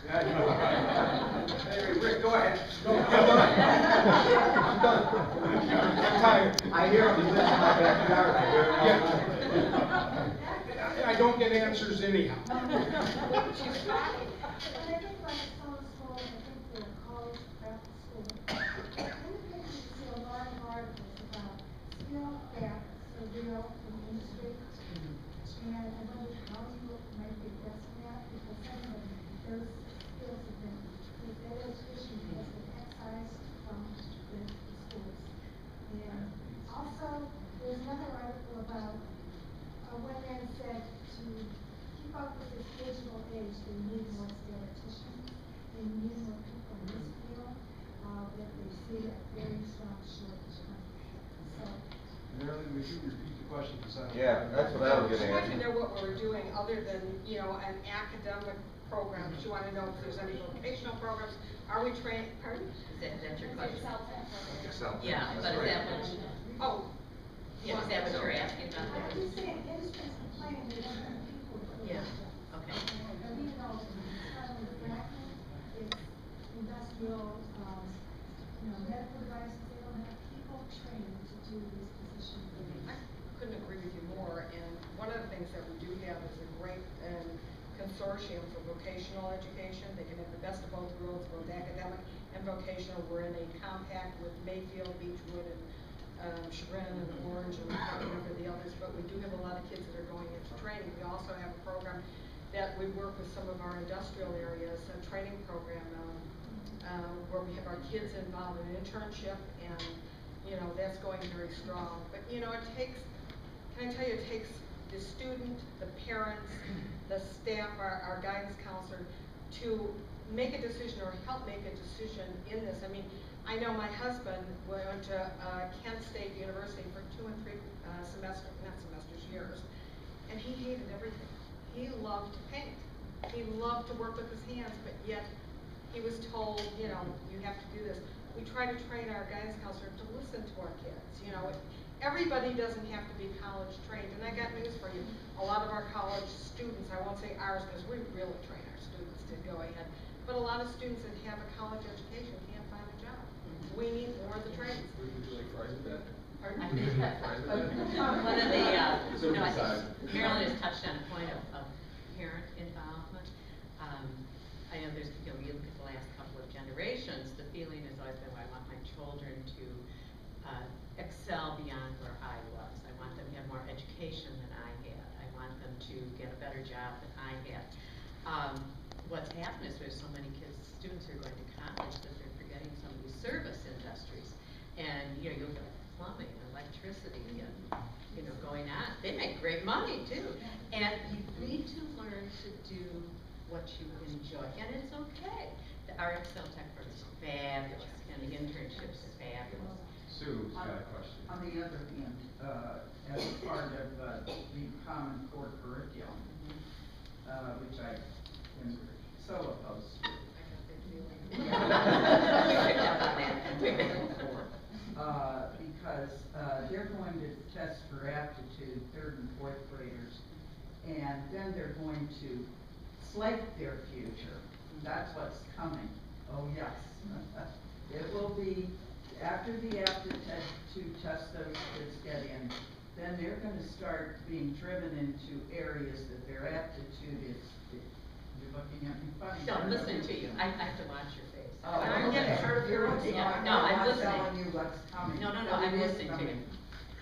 Hey, Rick, go ahead. No, I'm done. I'm tired. I hear him. He lives in my backyard. I don't get answers anyhow. But I think like Solon School, I think they're college prep school. In the paper, you see a lot of articles about skill gaps are real in the industry. And I wonder how you might be addressing that, because some of those skills have been, that education has been excised from the schools. And also, there's another article about one man said to keep up with this digital age, they need more statisticians, they need more people in this field, that they see a very strong shortage of. So. Marilyn, would you repeat the question? Yeah, that's what I was going to I'd like ask. to know what we're doing other than, you know, an academic program. Do you want to know if there's any vocational programs? Are we training, pardon? Is that your question? Excel. Yeah, but is that what, Oh. yeah, is that what you're asking about? I'm just saying, industry's complaining they don't have people. Yeah, okay. And we know it's not only fracking, it's industrial, medical devices, they don't have people trained to do these positions. I couldn't agree with you more, and one of the things that we do have is a great consortium for vocational education. They can have the best of both worlds, both academic and vocational. We're in a compact with Mayfield, Beechwood, and Chagrin and Orange, and I can't remember the others, but we do have a lot of kids that are going into training. We also have a program that we work with some of our industrial areas, a training program where we have our kids involved in an internship, and you know, that's going very strong. But you know, it takes, can I tell you, it takes the student, the parents, the staff, our guidance counselor to make a decision or help make a decision in this. I mean, I know my husband went to Kent State University for 2 and 3 years, and he hated everything. He loved to paint. He loved to work with his hands, but yet he was told, you know, you have to do this. We try to train our guidance counselor to listen to our kids. You know, everybody doesn't have to be college trained, and I got news for you. A lot of our college students, I won't say ours because we really train our students to go ahead, but a lot of students that have a college education can't find a job. We need more of the trades. Would you like fries with that? One of the, I think Marilyn has touched on a point of parent involvement. I know there's, you know, you look at the last couple of generations, the feeling is always been, well, I want my children to excel beyond where I was. I want them to have more education than I had. I want them to get a better job than I had. What's happened is there's so many students who are going to college that they're forgetting some of these service industries. And, you know, you'll get plumbing, electricity, and, you know, going on. They make great money, too. And you need to learn to do what you enjoy. And it's okay. Our Excel Tech program is fabulous, and the internships is fabulous. Sue's got a question. On the other hand, as part of the Common Core curriculum, which I am so opposed to. Because they're going to test for aptitude 3rd and 4th graders, and then they're going to slate their future. That's what's coming. Oh yes, it will be after the aptitude test those kids get in. Then they're going to start being driven into areas that their aptitude is. You're looking at me funny. No, I'm listening to you. I have to watch your face. Oh, I'm getting part of your own. Yeah, no, I'm listening. telling you what's coming. No, I'm listening to you.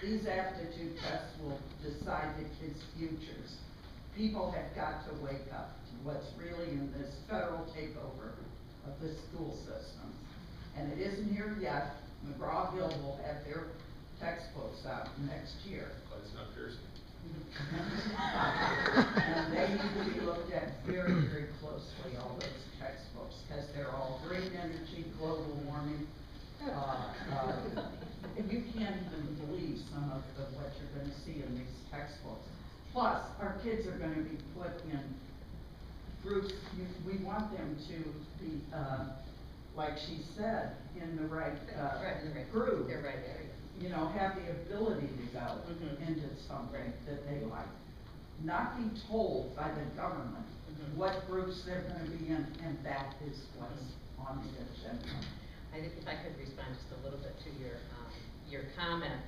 These aptitude tests will decide the kids' futures. People have got to wake up to what's really in this federal takeover of the school system. And it isn't here yet. McGraw-Hill will have their textbooks out next year. But it's not piercing. And they need to be looked at very, very closely, all those textbooks, because they're all green energy, global warming. You can't even believe some of what you're going to see in these textbooks. Plus, our kids are going to be put in groups. We want them to be, like she said, in the right group. They're right there. You know, have the ability to go into something that they like. not be told by the government what groups they're gonna be in, and that is what's on the agenda. I think if I could respond just a little bit to your comment.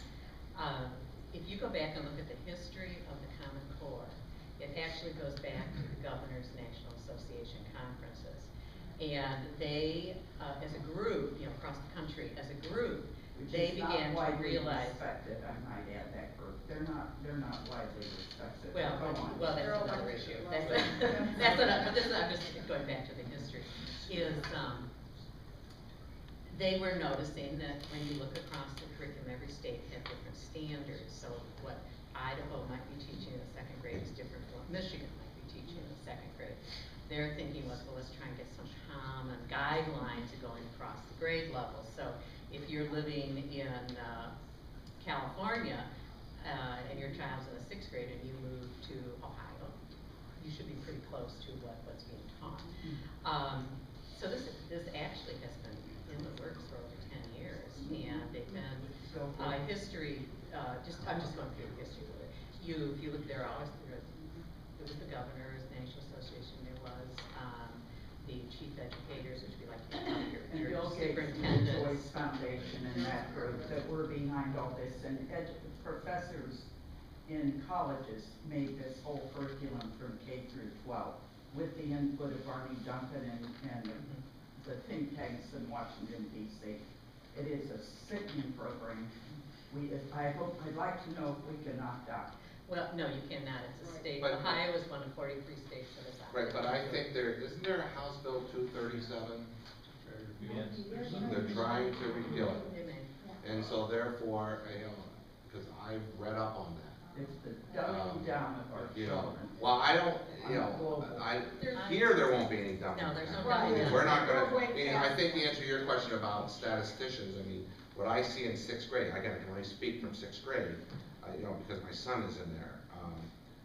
If you go back and look at the history of the Common Core, it actually goes back to the Governors National Association conferences. And they, as a group, you know, across the country, as a group, they began to realize. Respected, I might add that group. They're not widely respected. Well, Go on. well, that's another issue. That's another, but this is, I'm just going back to the history, is, they were noticing that when you look across the curriculum, every state had different standards. So what Idaho might be teaching in the second grade is different from what Michigan might be teaching in the second grade. Their thinking was, well, let's try and get some common guidelines going across the grade level. So if you're living in California, and your child's in the sixth grade and you move to Ohio, you should be pretty close to what's being taught. So this actually has been in the works for over 10 years, and they've been history. I'm just going through the history of it. If you look there, it was the Governors National Association. There was the chief educators, which we like to call your Bill Gates and the superintendents. Joyce Foundation and that group that were behind all this, and professors in colleges made this whole curriculum from K through 12 with the input of Arnie Duncan and the think tanks in Washington D.C. It is a sickening program. I'd like to know if we can opt out. Well, no, you cannot. It's a state. But- Ohio is one of 43 states that is out. Right, but I think isn't there a House Bill 237? They're trying to repeal it. Amen. And so therefore, you know, because I've read up on that. It's the dumbing down of our You know, children. well, I don't, you know, here there won't be any dumbing. No, there's no down. dumbing down. We're not gonna, We're way I past think the that. answer to your question about statisticians, I mean, what I see in sixth grade, again, I can only speak from sixth grade, you know, because my son is in there.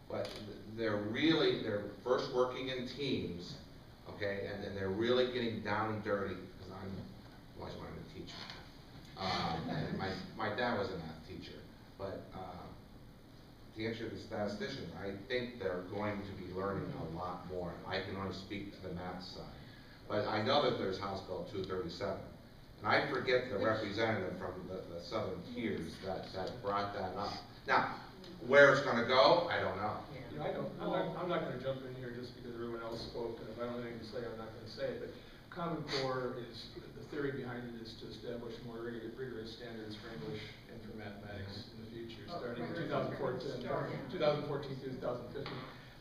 But they're first working in teams, okay, and then they're really getting down and dirty, because I'm always wanted to teach. And my dad was a math teacher, but to answer the statisticians, I think they're going to be learning a lot more. I can only speak to the math side. But I know that there's House Bill 237. And I forget the representative from the southern tiers that brought that up. Now, where it's gonna go, I don't know. You know, I'm not gonna jump in here just because everyone else spoke, and if I don't have anything to say, I'm not gonna say it, but Common Core is, the theory behind it is to establish more rigorous standards for English and for mathematics in the future, starting in 2014 through 2015.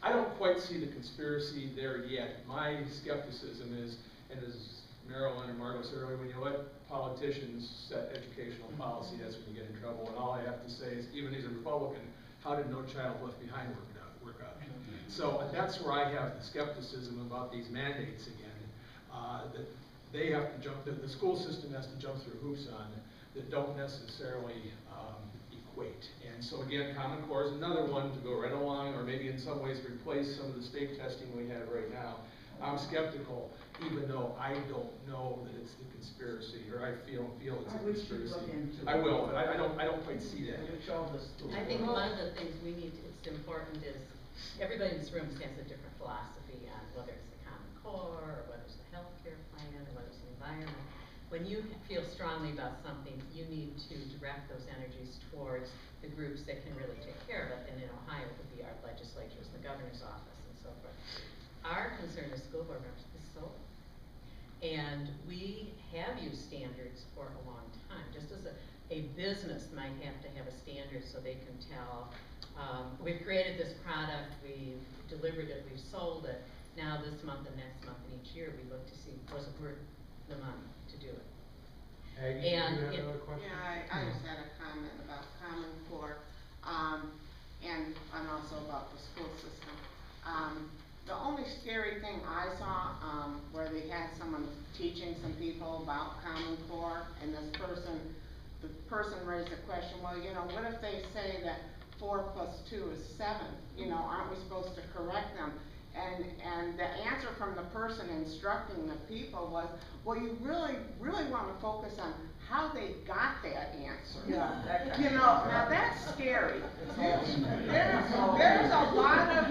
I don't quite see the conspiracy there yet. My skepticism is, and as Marilyn and Margo said earlier, when you let politicians set educational policy, that's when you get in trouble. And all I have to say is, even as a Republican, how did No Child Left Behind work out? So that's where I have the skepticism about these mandates again. That they have to jump, that the school system has to jump through hoops on that don't necessarily equate. And so again, Common Core is another one to go right along, or maybe in some ways replace some of the state testing we have right now. I'm skeptical, even though I don't know that it's the conspiracy, or I feel it's a conspiracy. Look into I will, but I don't quite see that. I think one of the things it's important is, everybody in this room has a different philosophy on whether it's the Common Core, or whether it's the healthcare plan, or whether it's the environment. When you feel strongly about something, you need to direct those energies towards the groups that can really take care of it. And in Ohio, it would be our legislatures, the governor's office, and so forth. Our concern as school board members is Solon. And we have used standards for a long time. Just as a business might have to have a standard so they can tell, we've created this product, we've delivered it, we've sold it. Now this month and next month and each year, we look to see, was it worth the money to do it? Aggie, And you have another question? Yeah, I just had a comment about Common Core, and also about the school system. The only scary thing I saw, where they had someone teaching some people about Common Core, and the person raised a question, well, you know, what if they say that 4 + 2 is 7? You know, aren't we supposed to correct them? And the answer from the person instructing the people was, well, you really want to focus on how they got that answer. Yeah, that kind You of know, stuff. now that's scary. It's all in there. There's a lot of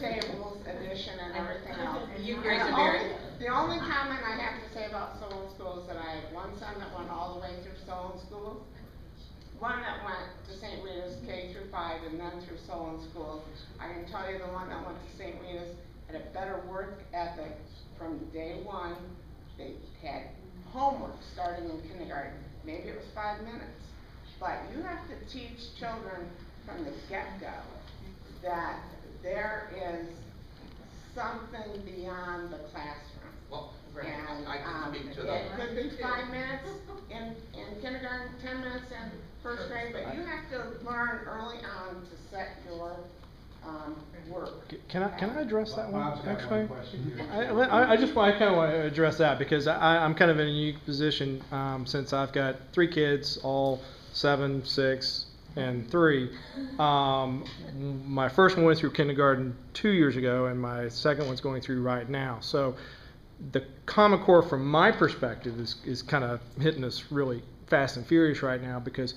tables, addition, and everything else. You raised a very. The only comment I have to say about Solon School is that I had one son that went all the way through Solon School, one that went to St. Rita's K through 5 and then through Solon School. I can tell you the one that went to St. Rita's had a better work ethic from day one. They had homework starting in kindergarten. Maybe it was 5 minutes. But you have to teach children from the get-go that there is something beyond the classroom. Well, And, I can speak to that. it could be 5 minutes in kindergarten, 10 minutes in first grade, but you have to learn early on to set your, work. Can I address that one, Bob's got actually? one question here. I kind of want to address that because I'm kind of in a unique position since I've got 3 kids, all 7, 6, and 3. My first one went through kindergarten 2 years ago, and my second one's going through right now. So the Common Core, from my perspective, is kind of hitting us really fast and furious right now because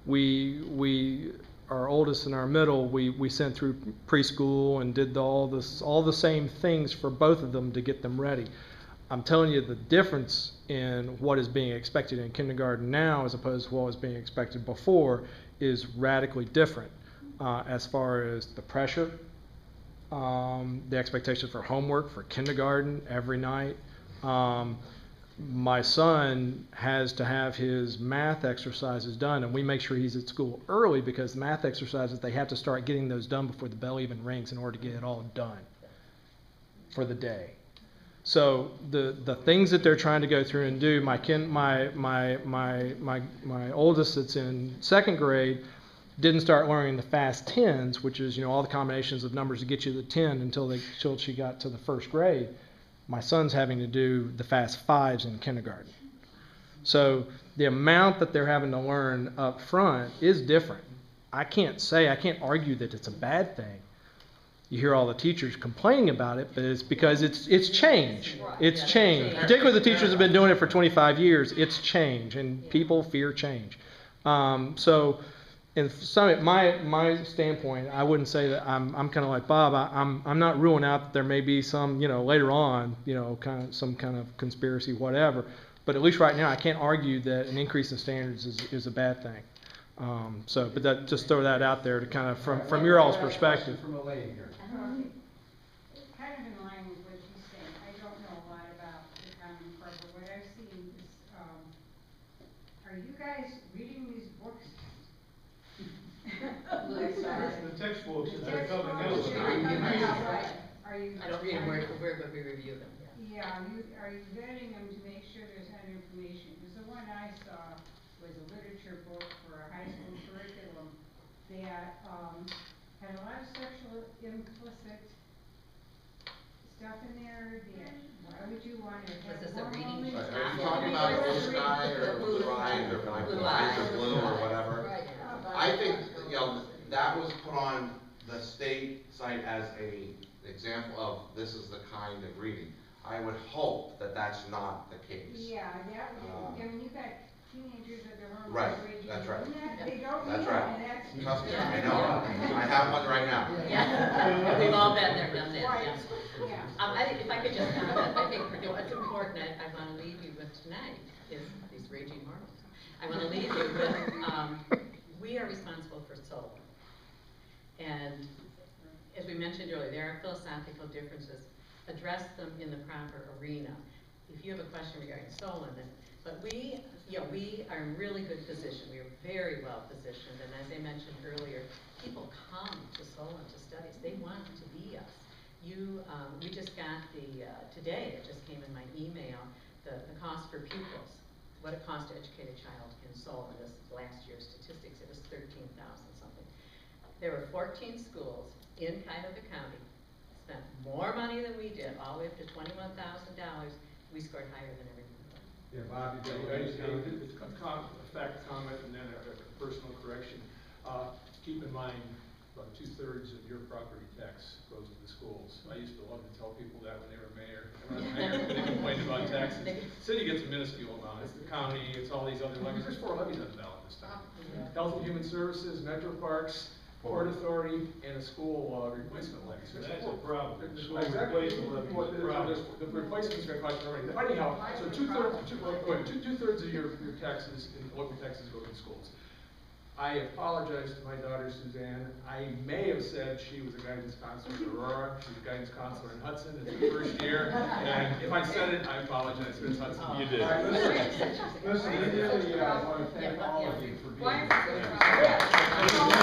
we our oldest and our middle, we sent through preschool and did all the same things for both of them to get them ready. I'm telling you, the difference in what is being expected in kindergarten now as opposed to what was being expected before is radically different as far as the pressure, the expectations for homework, for kindergarten every night. My son has to have his math exercises done, and we make sure he's at school early because the math exercises, they have to start getting those done before the bell even rings in order to get it all done for the day. So the things that they're trying to go through and do, my oldest that's in 2nd grade didn't start learning the fast 10s, which is, all the combinations of numbers to get you to 10 until she got to the 1st grade. My son's having to do the fast 5s in kindergarten. So the amount that they're having to learn up front is different. I can't argue that it's a bad thing. You hear all the teachers complaining about it, but it's because it's change. It's change. Particularly the teachers have been doing it for 25 years. It's change, and people fear change. So, in some my standpoint, I wouldn't say that I'm kind of like Bob. I'm not ruling out that there may be some later on some kind of conspiracy, whatever. But at least right now, I can't argue that an increase in standards is a bad thing. But that, just throw that out there to kind of from your all's perspective. From a lady here. It's kind of in line with what you said. I don't know a lot about the Common Core, but what I've seen is, are you guys reading these books? The textbooks The that are coming out. textbooks, are you? I don't read them word for word, but we review them. Yeah, are you vetting them to make sure there's other information? Because the one I saw was a literature book for a high school curriculum that, had a lot of sexual implicit stuff in there that, why would you want to have This is a hormone reading and- Are you talking about Blue Sky or Blue Eyes or Blue Eyes Eyes. or Blue or whatever? Right. I think, that was put on the state site as a example of this is the kind of reading. I would hope that that's not the case. Yeah, that would, I mean, you've got teenagers that are hormones. Right, raging, that's right. and that, they don't That's need right. it, and that's. Trust me, I know. I have one right now. Yeah, we've all been there, done that, Right, yeah. yeah. I think if I could just comment, I think what's important, I want to leave you with tonight is these raging hormones. I want to leave you with, we are responsible for Solon. And as we mentioned earlier, there are philosophical differences. Address them in the proper arena. If you have a question regarding Solon, but we are in really good position. We are very well positioned. And as I mentioned earlier, people come to Solon to study. They want to be us. We just got today, it just came in my email, the cost for pupils, what it costs to educate a child in Solon. This last year's statistics, it was $13,000 something. There were 14 schools in Cuyahoga County, spent more money than we did, all the way up to $21,000. We scored higher than everyone. Yeah, Bob, you got A fact comment and then a personal correction. Keep in mind, about 2/3 of your property tax goes to the schools. I used to love to tell people that when they were mayor. They complained about taxes. The city gets a minuscule amount. It's the county, it's all these other levies. There's 4 levies on the ballot this time. Health and Human Services, Metro Parks, Port Authority and a school replacement levy. So that's a problem. School Exactly. replacement levy is a Well, problem. the replacement's gonna cost more money. Anyhow, so two-thirds of your taxes, local taxes go to schools. I apologize to my daughter Suzanne. I may have said she was a guidance counselor in Aurora. She's a guidance counselor in Hudson. It's her first year. And if I said it, I apologize. It's Hudson. You All right, listen, we really want to thank all of you for being here.